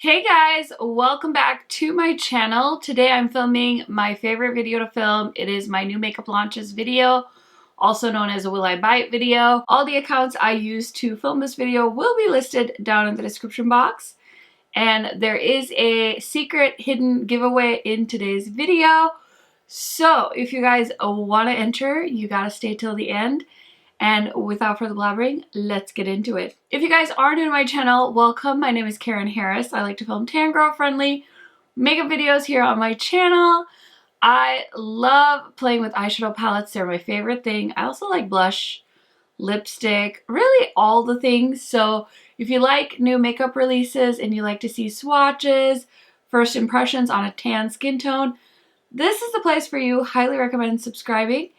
Hey guys, welcome back to my channel. Today I'm filming my favorite video to film. It is my new makeup launches video, also known as a Will I Buy It video. All the accounts I used to film this video will be listed down in the description box. And there is a secret hidden giveaway in today's video. So if you guys want to enter, you gotta stay till the end. And without further blabbering, let's get into it. If you guys are new to my channel, welcome. My name is Karen Harris. I like to film tan girl friendly makeup videos here on my channel. I love playing with eyeshadow palettes. They're my favorite thing. I also like blush, lipstick, really all the things. So if you like new makeup releases and you like to see swatches, first impressions on a tan skin tone, this is the place for you. Highly recommend subscribing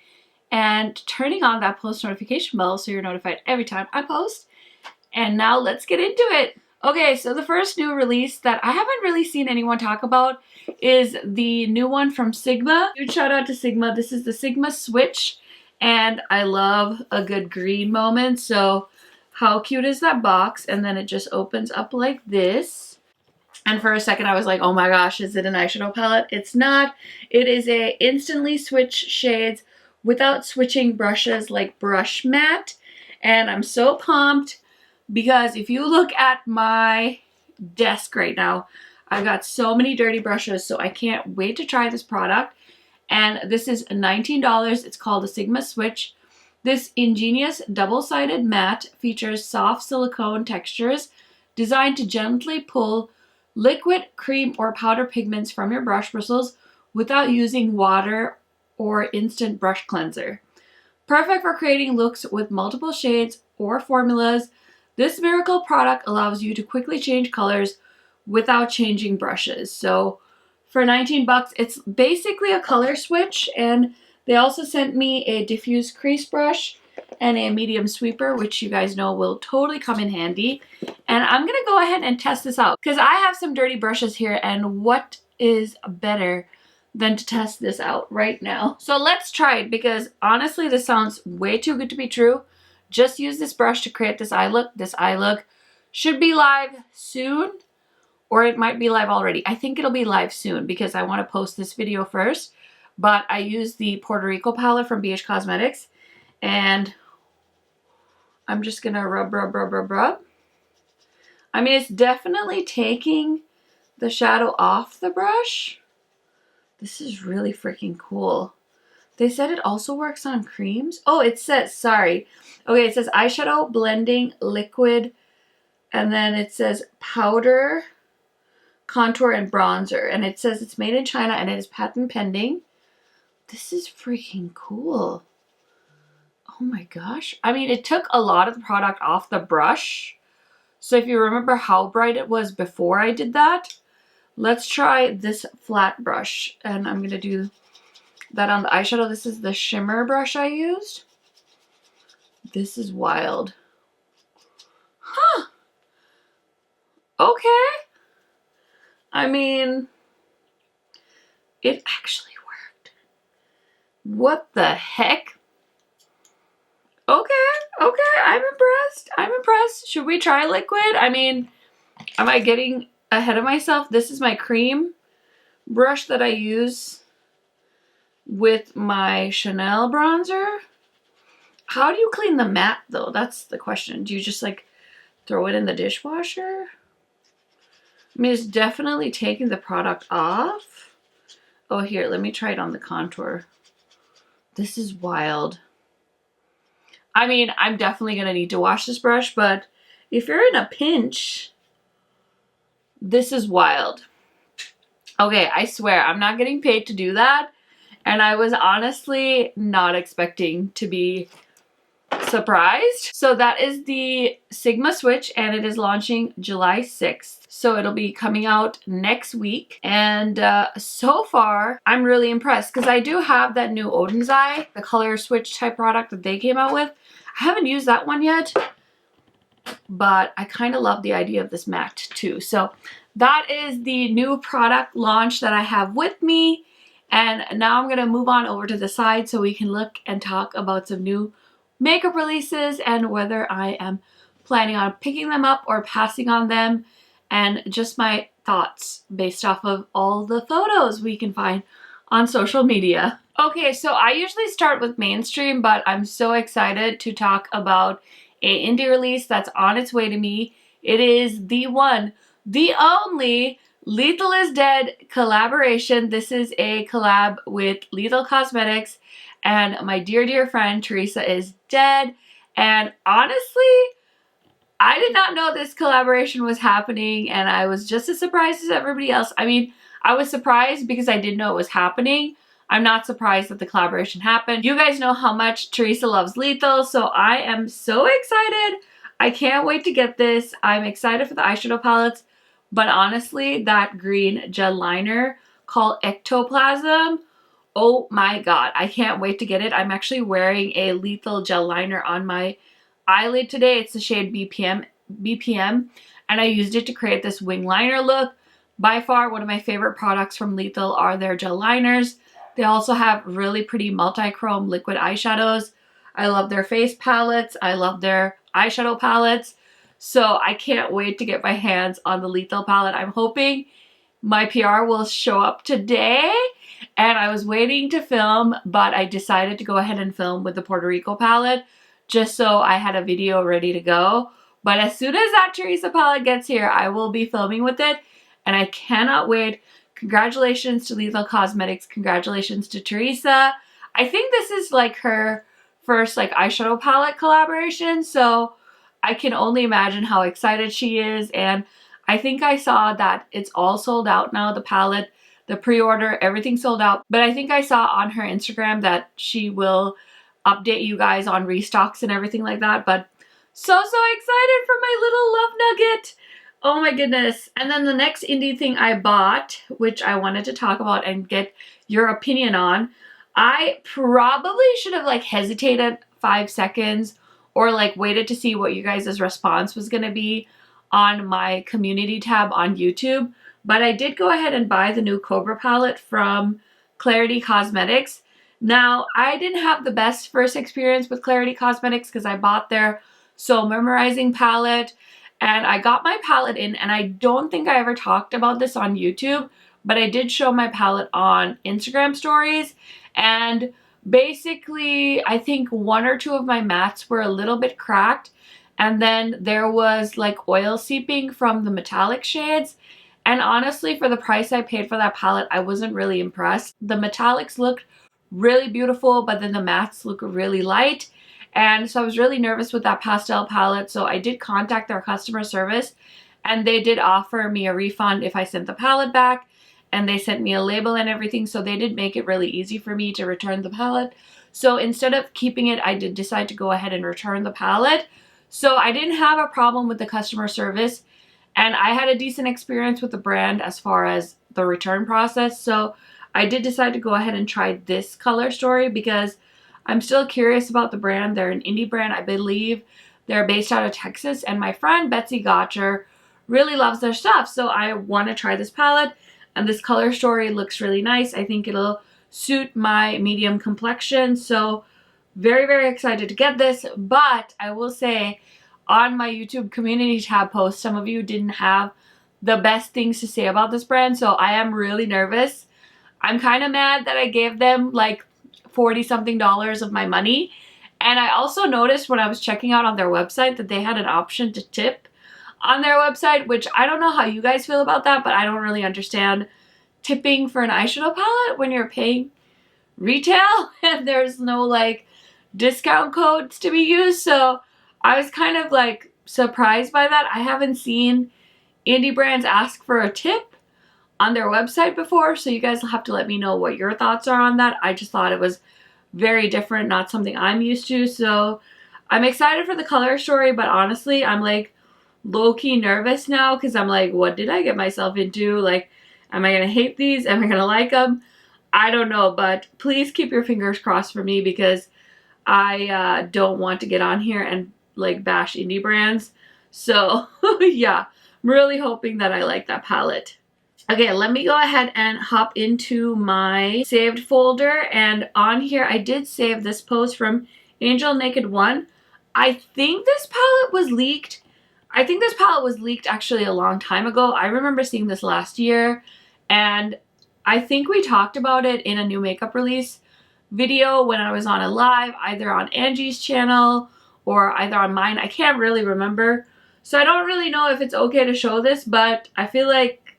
and turning on that post notification bell so you're notified every time I post. And now let's get into it. Okay, so the first new release that I haven't really seen anyone talk about is the new one from Sigma. Huge shout out to Sigma. This is the Sigma Switch, and I love a good green moment. So how cute is that box? And then it just opens up like this. And for a second I was like, oh my gosh, is it an eyeshadow palette? It's not. It is a instantly switch shades without switching brushes like brush matte. And I'm so pumped because if you look at my desk right now, I've got so many dirty brushes, so I can't wait to try this product. And this is $19. It's called the Sigma Switch. This ingenious double-sided matte features soft silicone textures designed to gently pull liquid, cream, or powder pigments from your brush bristles without using water or instant brush cleanser. Perfect for creating looks with multiple shades or formulas, this miracle product allows you to quickly change colors without changing brushes. So for 19 bucks, it's basically a color switch, and they also sent me a diffuse crease brush and a medium sweeper, which you guys know will totally come in handy. And I'm gonna go ahead and test this out because I have some dirty brushes here, and what is better than to test this out right now. So let's try it because honestly this sounds way too good to be true. Just use this brush to create this eye look. This eye look should be live soon, or it might be live already. I think it'll be live soon because I want to post this video first. But I use the Puerto Rico palette from BH Cosmetics, and I'm just gonna rub. I mean, it's definitely taking the shadow off the brush. This is really freaking cool. They said it also works on creams. Oh, it says, sorry. Okay, it says eyeshadow, blending, liquid, and then it says powder, contour, and bronzer. And it says it's made in China and it is patent pending. This is freaking cool. Oh my gosh. I mean, it took a lot of the product off the brush. So if you remember how bright it was before I did that, let's try this flat brush, and I'm going to do that on the eyeshadow. This is the shimmer brush I used. This is wild. Huh. Okay. I mean, it actually worked. What the heck? Okay, I'm impressed. I'm impressed. Should we try liquid? I mean, am I getting ahead of myself? This is my cream brush that I use with my Chanel bronzer. How do you clean the matte though? That's the question. Do you just like throw it in the dishwasher? I mean, it's definitely taking the product off. Oh, here, let me try it on the contour. This is wild. I mean, I'm definitely gonna need to wash this brush, but if you're in a pinch, this is wild. Okay, I swear, I'm not getting paid to do that. And I was honestly not expecting to be surprised. So that is the Sigma Switch, and it is launching July 6th. So it'll be coming out next week. And so far, I'm really impressed because I do have that new Odin's Eye, the color switch type product that they came out with. I haven't used that one yet, but I kind of love the idea of this matte too. So that is the new product launch that I have with me. And now I'm going to move on over to the side so we can look and talk about some new makeup releases and whether I am planning on picking them up or passing on them. and just my thoughts based off of all the photos we can find on social media. Okay, so I usually start with mainstream, but I'm so excited to talk about a indie release that's on its way to me. It is the one, the only Lethal is Dead collaboration. This is a collab with Lethal Cosmetics and my dear, dear friend Teresa is dead. And honestly, I did not know this collaboration was happening, and I was just as surprised as everybody else. I mean, I was surprised because I didn't know it was happening. I'm not surprised that the collaboration happened. You guys know how much Teresa loves Lethal, so I am so excited. I can't wait to get this. I'm excited for the eyeshadow palettes, but honestly, that green gel liner called Ectoplasm, oh my god, I can't wait to get it. I'm actually wearing a Lethal gel liner on my eyelid today. It's the shade BPM, and I used it to create this wing liner look. By far, one of my favorite products from Lethal are their gel liners. They also have really pretty multi-chrome liquid eyeshadows. I love their face palettes. I love their eyeshadow palettes. So I can't wait to get my hands on the Lethal palette. I'm hoping my PR will show up today. And I was waiting to film, but I decided to go ahead and film with the Puerto Rico palette just so I had a video ready to go. But as soon as that Teresa palette gets here, I will be filming with it, and I cannot wait. Congratulations to Lethal Cosmetics. Congratulations to Teresa. I think this is like her first like eyeshadow palette collaboration, so I can only imagine how excited she is. And I think I saw that it's all sold out now, the palette, the pre-order, everything sold out. But I think I saw on her Instagram that she will update you guys on restocks and everything like that. But so excited for my little love nugget. Oh my goodness. And then the next indie thing I bought, which I wanted to talk about and get your opinion on, I probably should have like hesitated 5 seconds or like waited to see what you guys' response was going to be on my community tab on YouTube. But I did go ahead and buy the new Cobra palette from Clarity Cosmetics. Now, I didn't have the best first experience with Clarity Cosmetics because I bought their So Memorizing palette, and I got my palette in, and I don't think I ever talked about this on YouTube, but I did show my palette on Instagram stories, and basically I think 1 or 2 of my mattes were a little bit cracked, and then there was like oil seeping from the metallic shades. And honestly, for the price I paid for that palette, I wasn't really impressed. The metallics looked really beautiful, but then the mattes look really light. And so I was really nervous with that pastel palette. So I did contact their customer service, and they did offer me a refund if I sent the palette back. And they sent me a label and everything. So they did make it really easy for me to return the palette. So instead of keeping it, I did decide to go ahead and return the palette. So I didn't have a problem with the customer service. And I had a decent experience with the brand as far as the return process. So I did decide to go ahead and try this color story because I'm still curious about the brand. They're an indie brand. I believe they're based out of Texas. And my friend Betsy Gotcher really loves their stuff. So I want to try this palette. And this color story looks really nice. I think it'll suit my medium complexion. So very, very excited to get this. But I will say, on my YouTube community tab post, some of you didn't have the best things to say about this brand, so I am really nervous. I'm kind of mad that I gave them like $40-something of my money. And I also noticed when I was checking out on their website that they had an option to tip on their website, which I don't know how you guys feel about that, but I don't really understand tipping for an eyeshadow palette when you're paying retail and there's no like discount codes to be used. So I was kind of like surprised by that. I haven't seen indie brands ask for a tip on their website before, so you guys will have to let me know what your thoughts are on that. I just thought it was very different, not something I'm used to. So I'm excited for the color story, but honestly, I'm like low-key nervous now because I'm like, what did I get myself into? Like, am I gonna hate these? Am I gonna like them? I don't know, but please keep your fingers crossed for me because I don't want to get on here and like bash indie brands. So yeah, I'm really hoping that I like that palette. Okay, let me go ahead and hop into my saved folder, and on here I did save this post from Angel Naked One. I think this palette was leaked I think this palette was leaked actually a long time ago. I remember seeing this last year, and I think we talked about it in a new makeup release video when I was on a live, either on Angie's channel or either on mine. I can't really remember. So I don't really know if it's okay to show this, but I feel like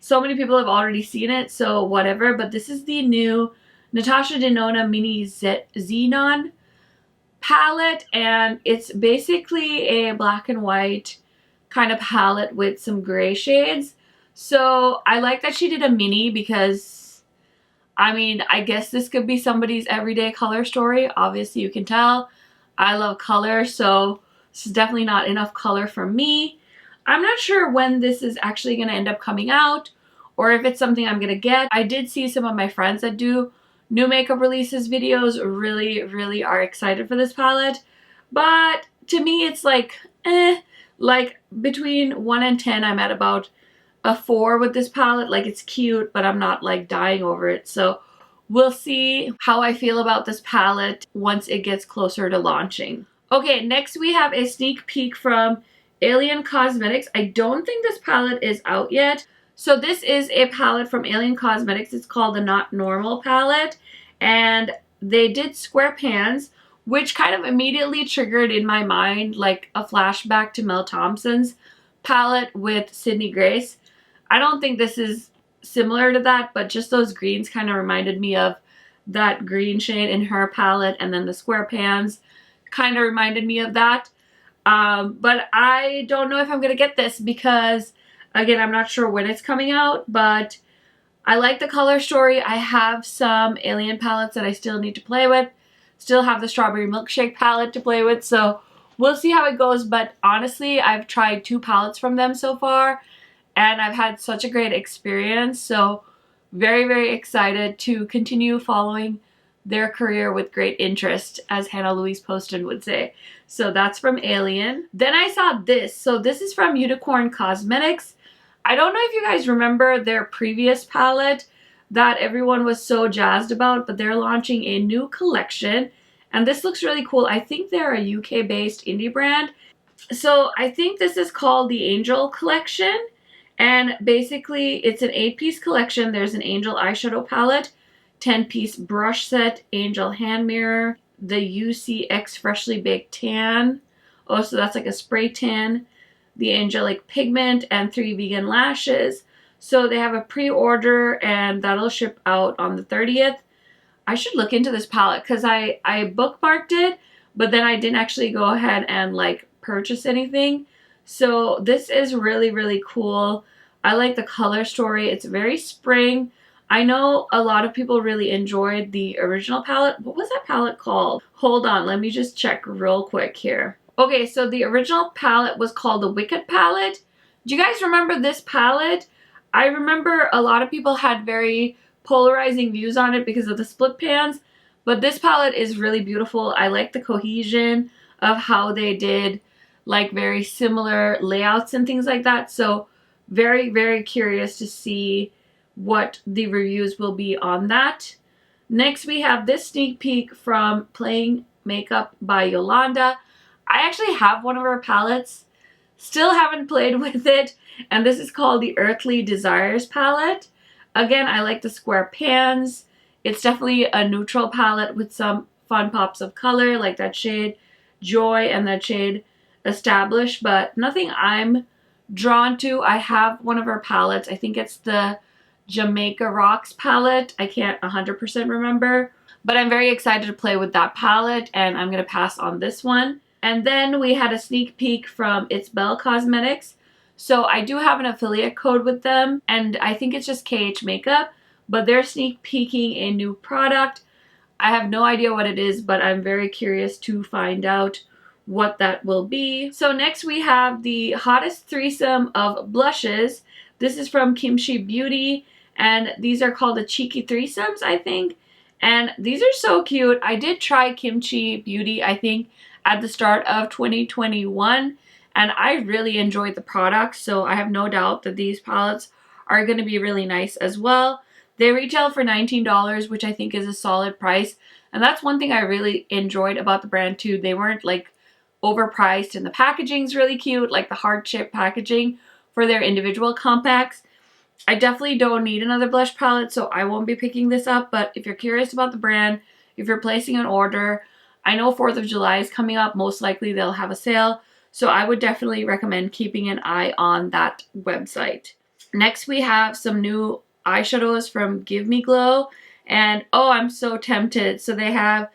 so many people have already seen it, so whatever. But this is the new Natasha Denona Mini Xenon palette, and it's basically a black and white kind of palette with some gray shades. So I like that she did a mini because, I mean, I guess this could be somebody's everyday color story. Obviously you can tell I love color, so this is definitely not enough color for me. I'm not sure when this is actually going to end up coming out or if it's something I'm going to get. I did see some of my friends that do new makeup releases videos really are excited for this palette, but to me it's like like between 1 and 10 I'm at about a 4 with this palette. Like, it's cute, but I'm not like dying over it. So we'll see how I feel about this palette once it gets closer to launching. Okay, next we have a sneak peek from Alien Cosmetics. I don't think this palette is out yet. So this is a palette from Alien Cosmetics. It's called the Not Normal palette, and they did square pans, which kind of immediately triggered in my mind like a flashback to Mel Thompson's palette with Sydney Grace. I don't think this is similar to that, but just those greens kind of reminded me of that green shade in her palette, and then the square pans kind of reminded me of that. But I don't know if I'm going to get this because, again, I'm not sure when it's coming out, but I like the color story. I have some Alien palettes that I still need to play with. Still have the Strawberry Milkshake palette to play with, so we'll see how it goes. But honestly, I've tried 2 palettes from them so far, and I've had such a great experience. So very excited to continue following their career with great interest, as Hannah Louise Poston would say. So that's from Alien. Then I saw this. So this is from Unicorn Cosmetics. I don't know if you guys remember their previous palette that everyone was so jazzed about, but they're launching a new collection, and this looks really cool. I think they're a UK-based indie brand. So I think this is called the Angel Collection, and basically it's an 8-piece collection. There's an Angel eyeshadow palette, 10-piece brush set, Angel hand mirror, the UCX Freshly Baked Tan. Oh, so that's like a spray tan, the Angelic Pigment, and 3 vegan lashes. So they have a pre-order, and that'll ship out on the 30th. I should look into this palette because I bookmarked it, but then I didn't actually go ahead and like purchase anything. So this is really cool. I like the color story. It's very spring. I know a lot of people really enjoyed the original palette. What was that palette called? Hold on, let me just check real quick here. Okay, so the original palette was called the Wicked palette. Do you guys remember this palette? I remember a lot of people had very polarizing views on it because of the split pans, but this palette is really beautiful. I like the cohesion of how they did like very similar layouts and things like that. So very curious to see what the reviews will be on that. Next we have this sneak peek from Playing Makeup by Yolanda. I actually have one of her palettes, still haven't played with it, and this is called the Earthly Desires palette. Again, I like the square pans. It's definitely a neutral palette with some fun pops of color, like that shade Joy and that shade Establish, but nothing I'm drawn to. I have one of her palettes. I think it's the Jamaica Rocks palette. I can't 100% remember, but I'm very excited to play with that palette, and I'm going to pass on this one. And then we had a sneak peek from It's Belle Cosmetics. So I do have an affiliate code with them, and I think it's just KH Makeup, but they're sneak peeking a new product. I have no idea what it is, but I'm very curious to find out what that will be. So next we have the hottest threesome of blushes. This is from Kimchi Beauty, and these are called the Cheeky Threesomes, I think. And these are so cute. I did try Kimchi Beauty, I think, at the start of 2021, and I really enjoyed the products, so I have no doubt that these palettes are going to be really nice as well. They retail for $19, which I think is a solid price, and that's one thing I really enjoyed about the brand too. They weren't like overpriced, and the packaging's really cute, like the heart shape packaging for their individual compacts. I definitely don't need another blush palette, so I won't be picking this up, but if you're curious about the brand, if you're placing an order, I know 4th of July is coming up. Most likely they'll have a sale, so I would definitely recommend keeping an eye on that website. Next, we have some new eyeshadows from Give Me Glow, and oh, I'm so tempted. So they have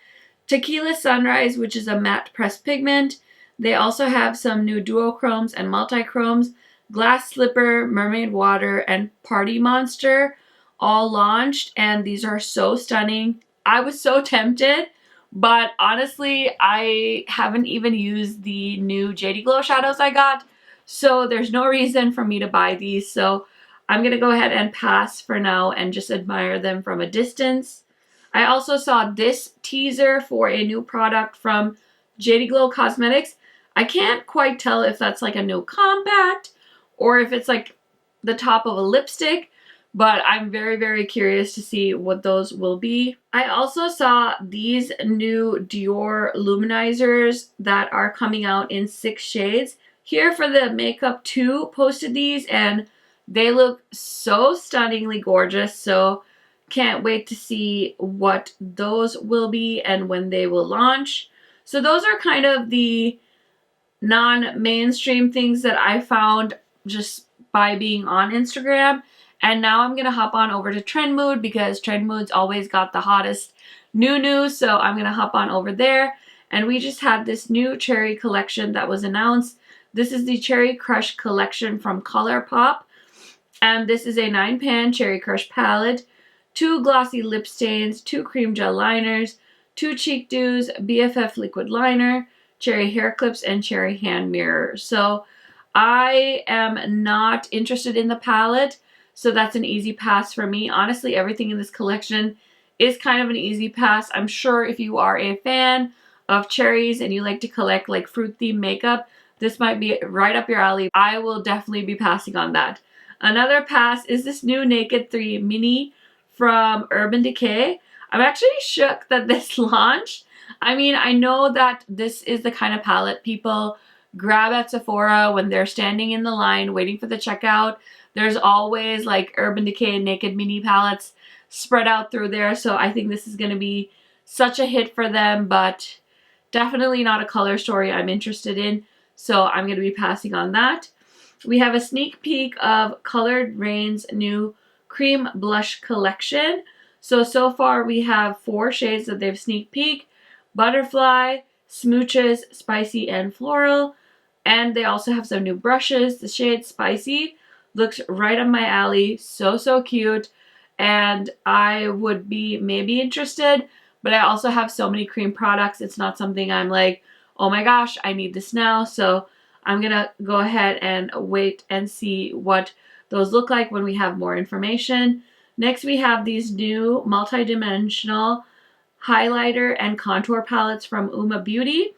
Tequila Sunrise, which is a matte pressed pigment. They also have some new duochromes and multi-chromes. Glass Slipper, Mermaid Water, and Party Monster all launched, and these are so stunning. I was so tempted, but honestly, I haven't even used the new JD Glow shadows I got, so there's no reason for me to buy these, so I'm gonna go ahead and pass for now and just admire them from a distance. I also saw this teaser for a new product from JD Glow Cosmetics. I can't quite tell if that's like a new compact or if it's like the top of a lipstick, but I'm very, very curious to see what those will be. I also saw these new Dior luminizers that are coming out in 6 shades. Here for the Makeup 2 posted these, and they look so stunningly gorgeous, so can't wait to see what those will be and when they will launch. So those are kind of the non-mainstream things that I found just by being on Instagram. And now I'm gonna hop on over to Trendmood because Trendmood's always got the hottest new news, so I'm gonna hop on over there. And we just had this new cherry collection that was announced. This is the Cherry Crush collection from Colourpop, and this is a 9-pan Cherry Crush palette, 2 glossy lip stains, 2 cream gel liners, 2 cheek dews, BFF liquid liner, cherry hair clips, and cherry hand mirror. So I am not interested in the palette, so that's an easy pass for me. Honestly, everything in this collection is kind of an easy pass. I'm sure if you are a fan of cherries and you like to collect like fruit themed makeup, this might be right up your alley. I will definitely be passing on that. Another pass is this new Naked 3 Mini from Urban Decay. I'm actually shook that this launched. I mean, I know that this is the kind of palette people grab at Sephora when they're standing in the line waiting for the checkout. There's always like Urban Decay and Naked Mini palettes spread out through there, so I think this is going to be such a hit for them, but definitely not a color story I'm interested in, so I'm going to be passing on that. We have a sneak peek of Colored Rain's new cream blush collection. So far we have 4 shades that they've sneak peek: Butterfly, Smooches, Spicy, and Floral. And they also have some new brushes. The shade Spicy looks right up my alley. So cute. And I would be maybe interested, but I also have so many cream products. It's not something I'm like, oh my gosh, I need this now. So I'm gonna go ahead and wait and see what those look like when we have more information. Next, we have these new multi-dimensional highlighter and contour palettes from Uma Beauty.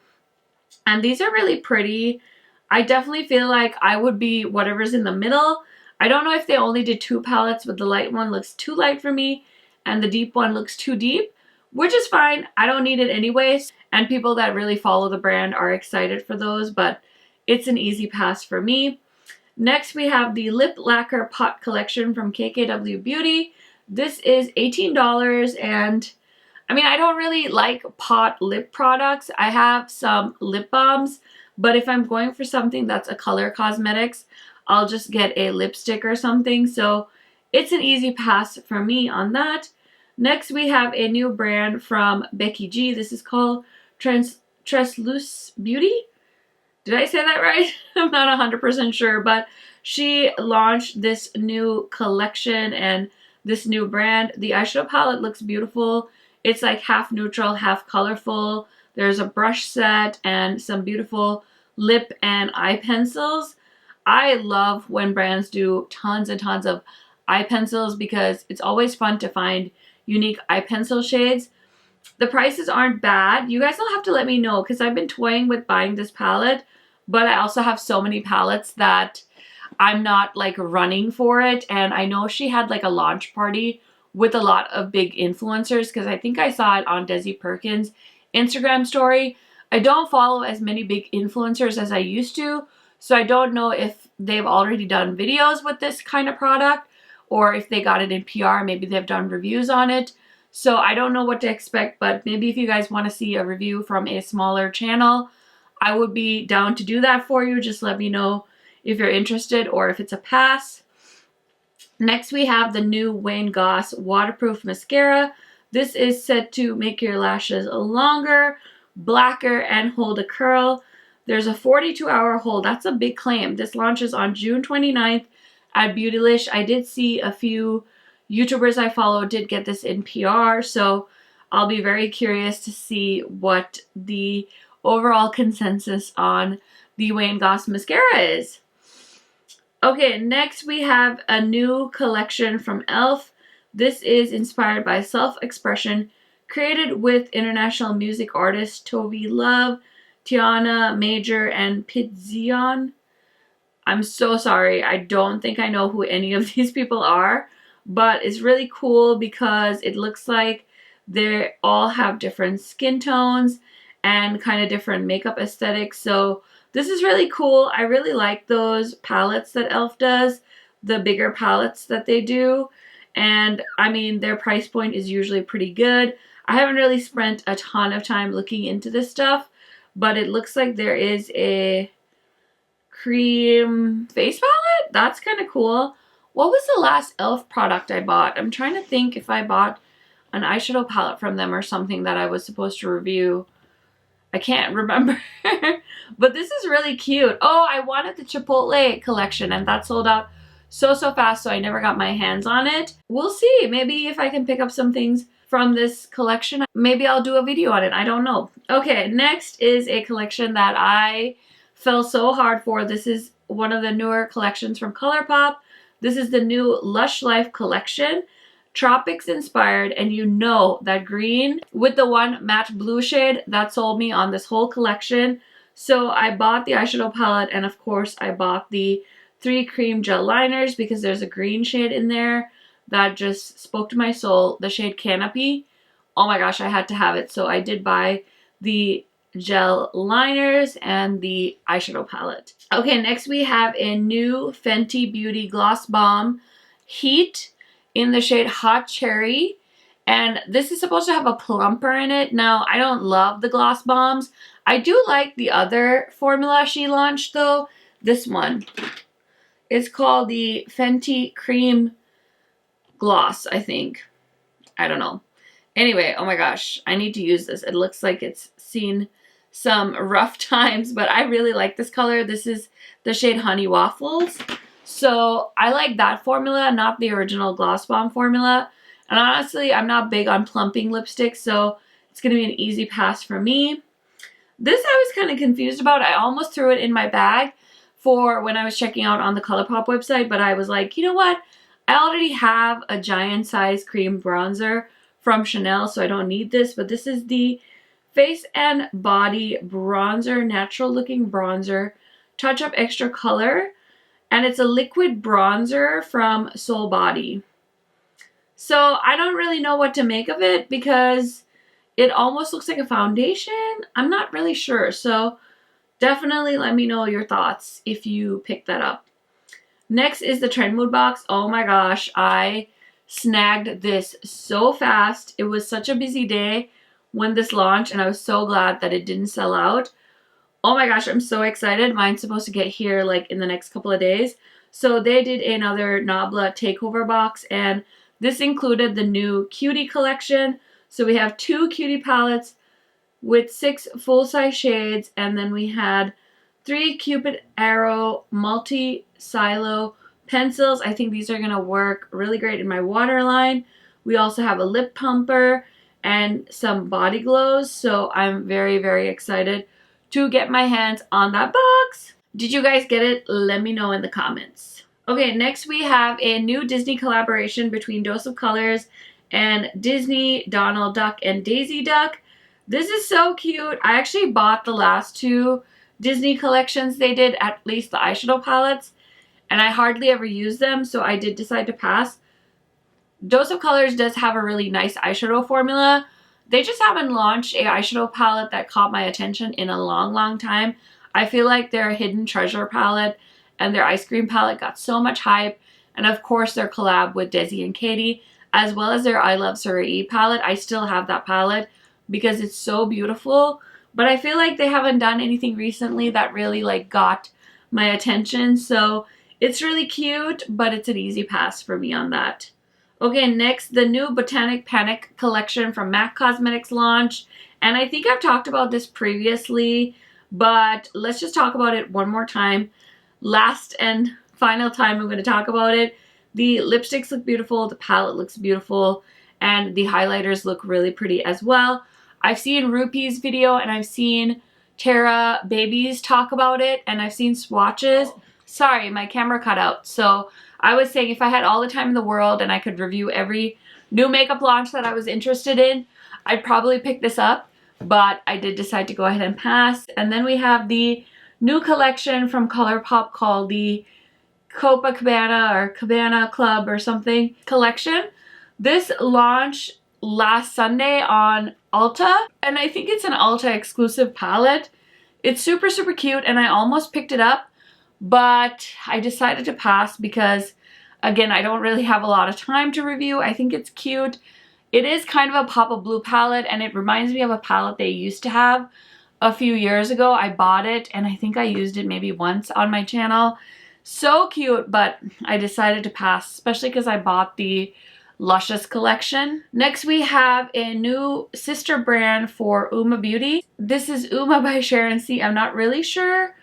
And these are really pretty. I definitely feel like I would be whatever's in the middle. I don't know if they only did 2 palettes, but the light one looks too light for me and the deep one looks too deep, which is fine. I don't need it anyway. And people that really follow the brand are excited for those, but it's an easy pass for me. Next, we have the Lip Lacquer Pot Collection from KKW Beauty. This is $18, and I mean, I don't really like pot lip products. I have some lip balms, but if I'm going for something that's a color cosmetics, I'll just get a lipstick or something. So it's an easy pass for me on that. Next, we have a new brand from Becky G. This is called Tresluce Beauty. Did I say that right? I'm not 100% sure, but she launched this new collection and this new brand. The eyeshadow palette looks beautiful. It's like half neutral, half colorful. There's a brush set and some beautiful lip and eye pencils. I love when brands do tons and tons of eye pencils because it's always fun to find unique eye pencil shades. The prices aren't bad. You guys will have to let me know because I've been toying with buying this palette, but I also have so many palettes that I'm not like running for it. And I know she had like a launch party with a lot of big influencers because I think I saw it on Desi Perkins' Instagram story. I don't follow as many big influencers as I used to, so I don't know if they've already done videos with this kind of product or if they got it in PR. Maybe they've done reviews on it. So I don't know what to expect, but maybe if you guys want to see a review from a smaller channel, I would be down to do that for you. Just let me know if you're interested or if it's a pass. Next, we have the new Wayne Goss Waterproof Mascara. This is said to make your lashes longer, blacker, and hold a curl. There's a 42-hour hold. That's a big claim. This launches on June 29th at Beautylish. I did see a few YouTubers I follow did get this in PR, so I'll be very curious to see what the overall consensus on the Wayne Goss mascara is. Okay, next we have a new collection from e.l.f. This is inspired by self-expression, created with international music artists Toby Love, Tiana Major, and Pidzion. I'm so sorry. I don't think I know who any of these people are, but it's really cool because it looks like they all have different skin tones and kind of different makeup aesthetics. So this is really cool. I really like those palettes that e.l.f. does, the bigger palettes that they do. And I mean, their price point is usually pretty good. I haven't really spent a ton of time looking into this stuff, but it looks like there is a cream face palette. That's kind of cool. What was the last e.l.f. product I bought? I'm trying to think if I bought an eyeshadow palette from them or something that I was supposed to review. I can't remember. But this is really cute. Oh, I wanted the Chipotle collection and that sold out so fast, so I never got my hands on it. We'll see. Maybe if I can pick up some things from this collection, maybe I'll do a video on it. I don't know. Okay, next is a collection that I fell so hard for. This is one of the newer collections from Colourpop. This is the new Lush Life collection. Tropics inspired, and you know that green with the one matte blue shade that sold me on this whole collection. So I bought the eyeshadow palette, and of course I bought the 3 cream gel liners because there's a green shade in there that just spoke to my soul, the shade Canopy. Oh my gosh, I had to have it. So I did buy the gel liners and the eyeshadow palette. Okay, next we have a new Fenty Beauty Gloss Bomb Heat in the shade Hot Cherry. And this is supposed to have a plumper in it. Now, I don't love the gloss bombs. I do like the other formula she launched though. This one. It's called the Fenty Cream Gloss, I think. I don't know. Anyway, oh my gosh, I need to use this. It looks like it's seen some rough times, but I really like this color. This is the shade Honey Waffles. So I like that formula, not the original Gloss Bomb formula. And honestly, I'm not big on plumping lipsticks, so it's going to be an easy pass for me. This I was kind of confused about. I almost threw it in my bag for when I was checking out on the Colourpop website, but I was like, you know what? I already have a giant size cream bronzer from Chanel, so I don't need this. But this is the Face and Body Bronzer, natural looking bronzer, Touch Up Extra Color. And it's a liquid bronzer from Soul Body. So I don't really know what to make of it because it almost looks like a foundation. I'm not really sure. So definitely let me know your thoughts if you pick that up. Next is the Trendmood box. Oh my gosh, I snagged this so fast. It was such a busy day when this launched, and I was so glad that it didn't sell out. Oh my gosh, I'm so excited. Mine's supposed to get here like in the next couple of days. So they did another Nabla takeover box, and this included the new Cutie collection. So we have 2 Cutie palettes with 6 full-size shades, and then we had 3 Cupid Arrow multi-silo pencils. I think these are going to work really great in my waterline. We also have a lip pumper and some body glows. So I'm very, very excited to get my hands on that box. Did you guys get it? Let me know in the comments. Okay, next we have a new Disney collaboration between Dose of Colors and Disney, Donald Duck, and Daisy Duck. This is so cute. I actually bought the last 2 Disney collections they did, at least the eyeshadow palettes, and I hardly ever use them, so I did decide to pass. Dose of Colors does have a really nice eyeshadow formula. They just haven't launched a eyeshadow palette that caught my attention in a long time. I feel like their hidden treasure palette and their ice cream palette got so much hype, and of course their collab with Desi and Katie, as well as their I Love Surrey palette. I still have that palette because it's so beautiful, but I feel like they haven't done anything recently that really like got my attention. So it's really cute, but it's an easy pass for me on that. Okay, next, the new Botanic Panic collection from MAC Cosmetics launched, and I think I've talked about this previously, but let's just talk about it one more time. Last and final time I'm going to talk about it. The lipsticks look beautiful, the palette looks beautiful, and the highlighters look really pretty as well. I've seen Rupee's video and I've seen Tara Babies talk about it, and I've seen swatches. Sorry, my camera cut out. So I was saying if I had all the time in the world and I could review every new makeup launch that I was interested in, I'd probably pick this up, but I did decide to go ahead and pass. And then we have the new collection from Colourpop called the Copacabana or Cabana Club or something collection. This launched last Sunday on Ulta, and I think it's an Ulta exclusive palette. It's super cute, and I almost picked it up, but I decided to pass because, again, I don't really have a lot of time to review. I think it's cute. It is kind of a pop of blue palette, and it reminds me of a palette they used to have a few years ago. I bought it, and I think I used it maybe once on my channel. So cute, but I decided to pass, especially because I bought the Luscious collection. Next, we have a new sister brand for Uma Beauty. This is Uma by Sharon C. I'm not really sure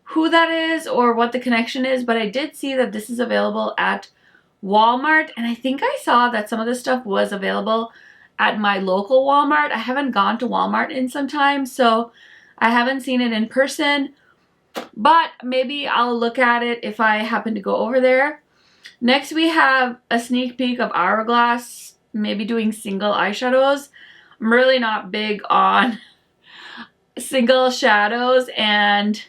who that is or what the connection is, but I did see that this is available at Walmart, and I think I saw that some of this stuff was available at my local Walmart. I haven't gone to Walmart in some time, so I haven't seen it in person, but maybe I'll look at it if I happen to go over there. Next, we have a sneak peek of Hourglass, maybe doing single eyeshadows. I'm really not big on single shadows, and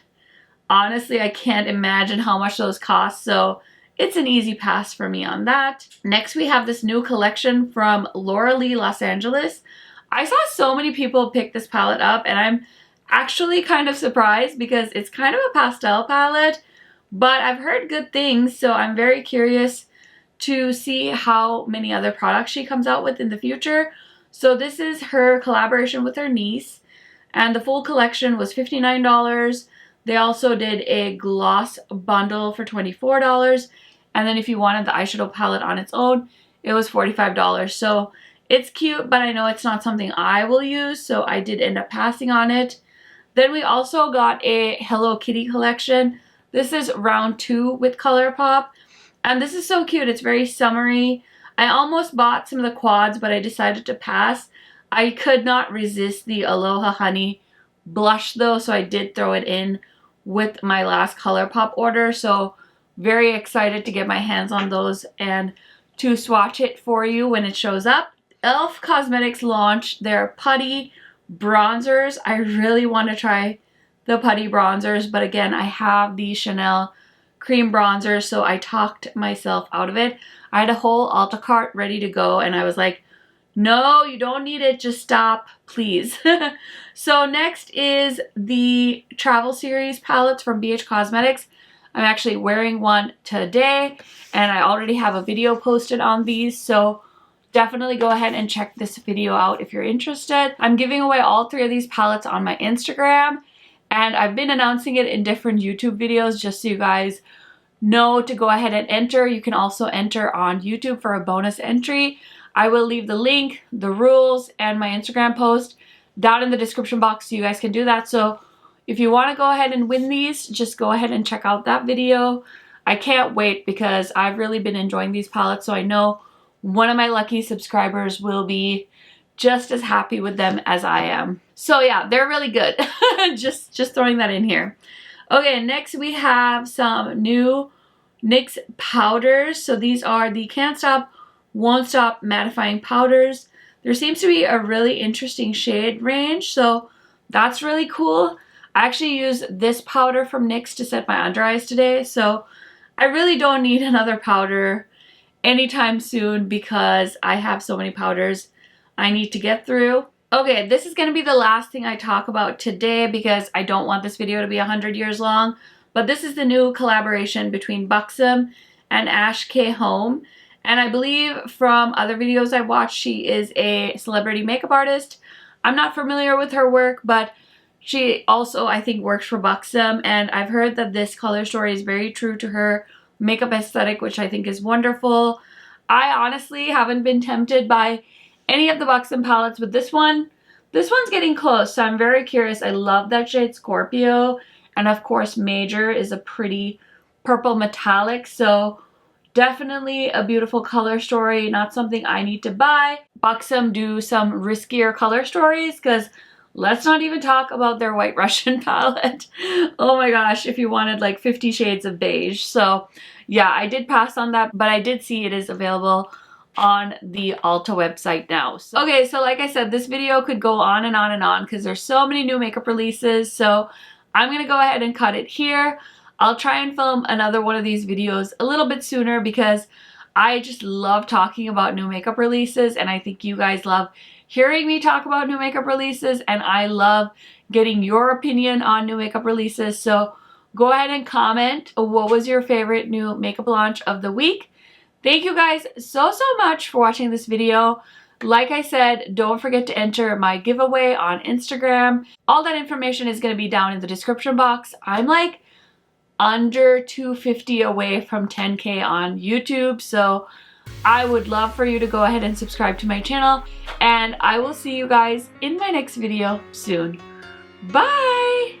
honestly, I can't imagine how much those cost, so it's an easy pass for me on that. Next, we have this new collection from Laura Lee Los Angeles. I saw so many people pick this palette up, and I'm actually kind of surprised because it's kind of a pastel palette, but I've heard good things, so I'm very curious to see how many other products she comes out with in the future. So this is her collaboration with her niece, and the full collection was $59. They also did a gloss bundle for $24, and then if you wanted the eyeshadow palette on its own, it was $45. So it's cute, but I know it's not something I will use, so I did end up passing on it. Then we also got a Hello Kitty collection. This is round 2 with Colourpop, and this is so cute. It's very summery. I almost bought some of the quads, but I decided to pass. I could not resist the Aloha Honey blush though, so I did throw it in with my last Colourpop order. So very excited to get my hands on those and to swatch it for you when it shows up. e.l.f. Cosmetics launched their putty bronzers. I really want to try the putty bronzers, but again, I have the Chanel cream bronzer, so I talked myself out of it. I had a whole Ulta cart ready to go, and I was like, no, you don't need it, just stop, please. So next is the Travel Series palettes from BH Cosmetics. I'm actually wearing one today, and I already have a video posted on these, so definitely go ahead and check this video out if you're interested. I'm giving away all 3 of these palettes on my Instagram, and I've been announcing it in different YouTube videos just so you guys know to go ahead and enter. You can also enter on YouTube for a bonus entry. I will leave the link, the rules, and my Instagram post down in the description box so you guys can do that. So if you want to go ahead and win these, just go ahead and check out that video. I can't wait because I've really been enjoying these palettes, so I know one of my lucky subscribers will be just as happy with them as I am. So yeah, they're really good. just throwing that in here. Okay, next we have some new NYX powders. So these are the Can't Stop, Won't Stop mattifying powders. There seems to be a really interesting shade range, so that's really cool. I actually used this powder from NYX to set my under eyes today, so I really don't need another powder anytime soon because I have so many powders I need to get through. Okay, this is going to be the last thing I talk about today because I don't want this video to be 100 years long, but this is the new collaboration between Buxom and Ash K. Home, and I believe from other videos I watched, she is a celebrity makeup artist. I'm not familiar with her work, but she also, I think, works for Buxom, and I've heard that this color story is very true to her makeup aesthetic, which I think is wonderful. I honestly haven't been tempted by any of the Buxom palettes, but this one's getting close, so I'm very curious. I love that shade Scorpio, and of course Major is a pretty purple metallic, so definitely a beautiful color story, not something I need to buy. Buxom do some riskier color stories, because let's not even talk about their White Russian palette. Oh my gosh, if you wanted like 50 shades of beige. So yeah, I did pass on that, but I did see it is available on the Ulta website now. So, okay, so like I said, this video could go on and on and on because there's so many new makeup releases. So I'm gonna go ahead and cut it here. I'll try and film another one of these videos a little bit sooner because I just love talking about new makeup releases, and I think you guys love hearing me talk about new makeup releases, and I love getting your opinion on new makeup releases. So go ahead and comment what was your favorite new makeup launch of the week. Thank you guys so much for watching this video. Like I said, don't forget to enter my giveaway on Instagram. All that information is going to be down in the description box. I'm like under 250 away from 10K on YouTube, so I would love for you to go ahead and subscribe to my channel, and I will see you guys in my next video soon. Bye!